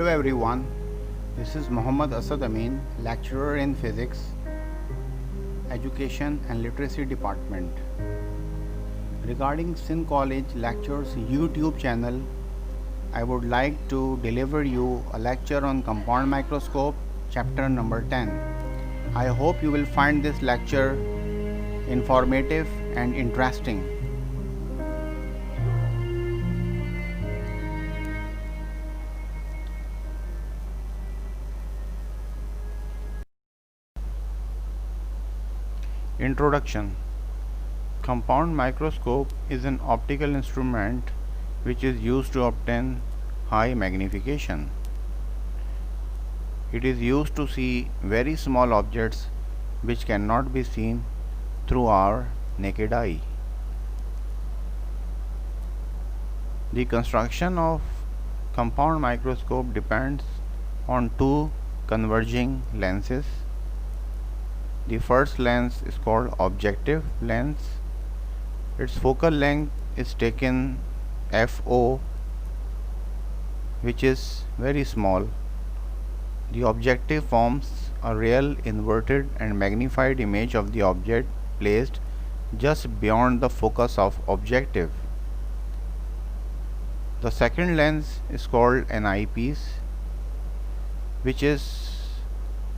everyone, this is Muhammad Asad Amin, lecturer in Physics, Education and Literacy Department. Regarding Sin College Lectures YouTube channel, I would like to deliver you a lecture on compound microscope, chapter number 10. I hope you will find this lecture informative and interesting. Introduction. Compound microscope is an optical instrument which is used to obtain high magnification. It is used to see very small objects which cannot be seen through our naked eye. The construction of compound microscope depends on two converging lenses. The first lens is called objective lens. Its focal length is taken FO, which is very small. The objective forms a real inverted and magnified image of the object placed just beyond the focus of objective. The second lens is called an eyepiece, which is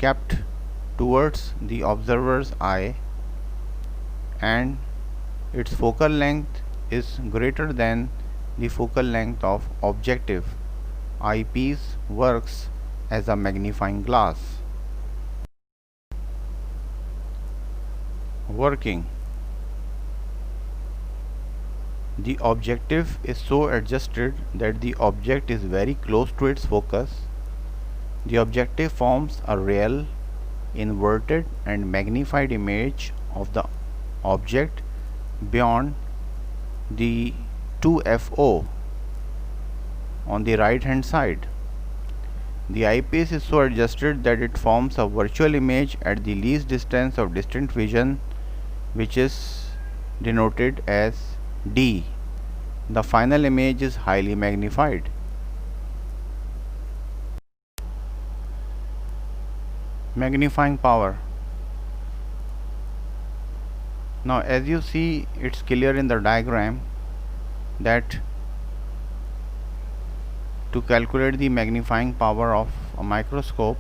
kept towards the observer's eye, and its focal length is greater than the focal length of objective. Eyepiece works as a magnifying glass. Working. The objective is so adjusted that the object is very close to its focus. The objective forms a real, inverted and magnified image of the object beyond the 2FO on the right hand side. The eyepiece is so adjusted that it forms a virtual image at the least distance of distant vision, which is denoted as D. The final image is highly magnified. Magnifying power. Now, as you see, it's clear in the diagram that to calculate the magnifying power of a microscope,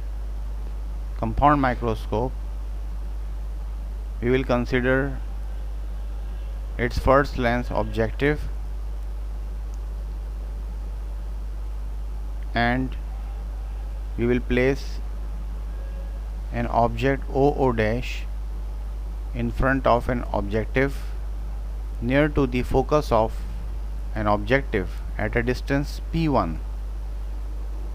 compound microscope, we will consider its first lens objective, and we will place an object OO dash in front of an objective near to the focus of an objective at a distance P1.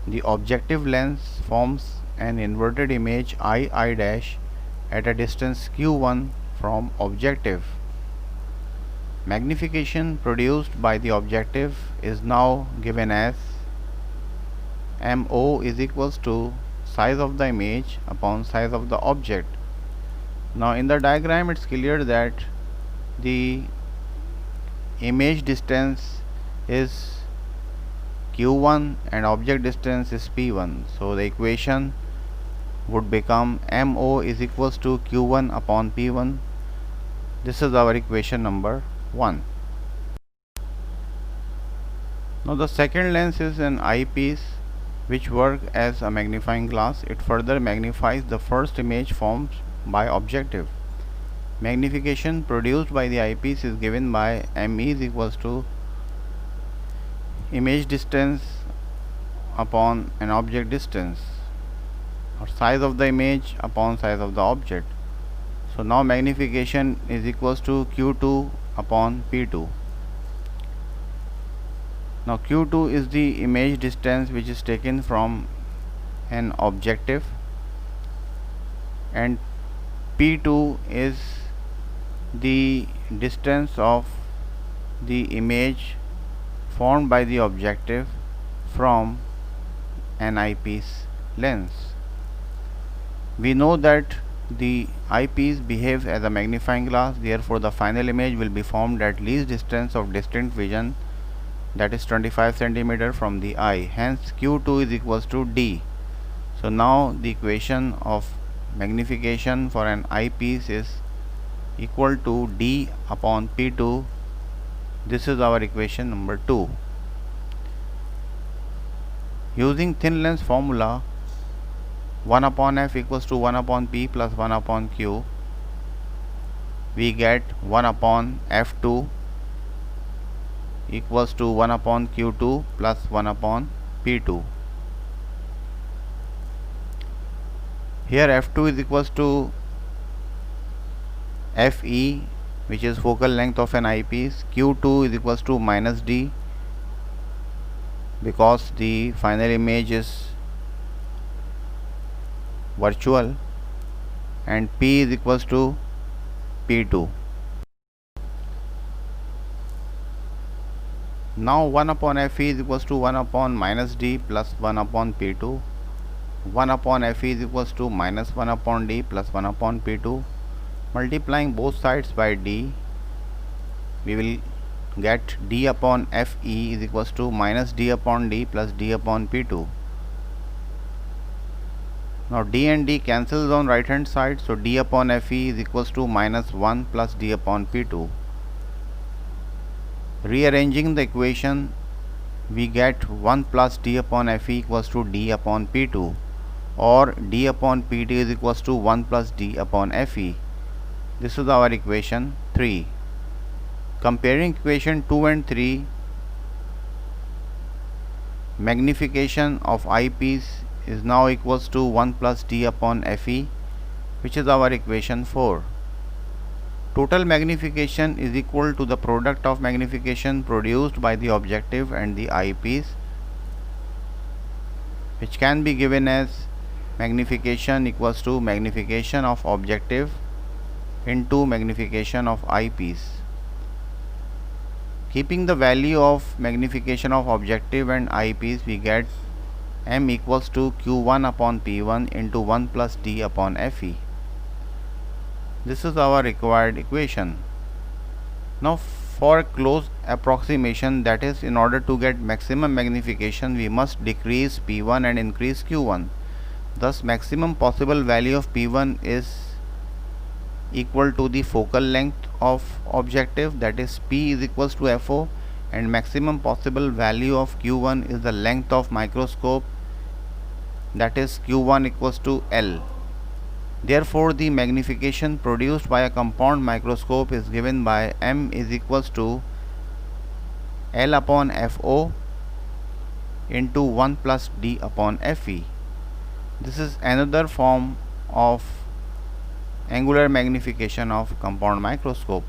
The objective lens forms an inverted image II dash at a distance Q1 from objective. Magnification produced by the objective is now given as MO is equals to size of the image upon size of the object. Now in the diagram it's clear that the image distance is Q1 and object distance is P1. So the equation would become MO is equals to Q1 upon P1. This is our equation number 1. Now the second lens is an eyepiece which work as a magnifying glass. It further magnifies the first image formed by objective. Magnification produced by the eyepiece is given by ME is equals to image distance upon an object distance, or size of the image upon size of the object. So now magnification is equals to Q2 upon P2. Now Q2 is the image distance which is taken from an objective, and P2 is the distance of the image formed by the objective from an eyepiece lens. We know that the eyepiece behaves as a magnifying glass, therefore the final image will be formed at least distance of distant vision that is 25 centimeter from the eye. Hence Q2 is equals to D. So now the equation of magnification for an eyepiece is equal to D upon P2. This is our equation number 2. Using thin lens formula, 1 upon f equals to 1 upon p plus 1 upon q, we get 1 upon f2 equals to 1 upon q2 plus 1 upon p2. Here f2 is equals to fe, which is focal length of an eyepiece. Q2 is equals to minus d, because the final image is virtual, and p is equals to p2. Now 1 upon fe is equals to 1 upon minus d plus 1 upon p2. 1 upon fe is equals to minus 1 upon d plus 1 upon p2. Multiplying both sides by d, we will get d upon fe is equals to minus d upon d plus d upon p2. Now d and d cancels on right hand side, so d upon fe is equals to minus 1 plus d upon p2. Rearranging the equation, we get 1 plus d upon fe equals to d upon p2, or d upon p2 is equals to 1 plus d upon fe. This is our equation 3. Comparing equation 2 and 3, magnification of eyepiece is now equals to 1 plus d upon fe, which is our equation 4. Total magnification is equal to the product of magnification produced by the objective and the eyepiece, which can be given as magnification equals to magnification of objective into magnification of eyepiece. Keeping the value of magnification of objective and eyepiece, we get m equals to q1 upon p1 into 1 plus d upon fe. This is our required equation. Now for close approximation, that is, in order to get maximum magnification, we must decrease p1 and increase q1. Thus maximum possible value of p1 is equal to the focal length of objective, that is p is equals to fo, and maximum possible value of q1 is the length of microscope, that is q1 equals to L. Therefore the magnification produced by a compound microscope is given by m is equals to L upon fo into 1 plus d upon fe. This is another form of angular magnification of compound microscope.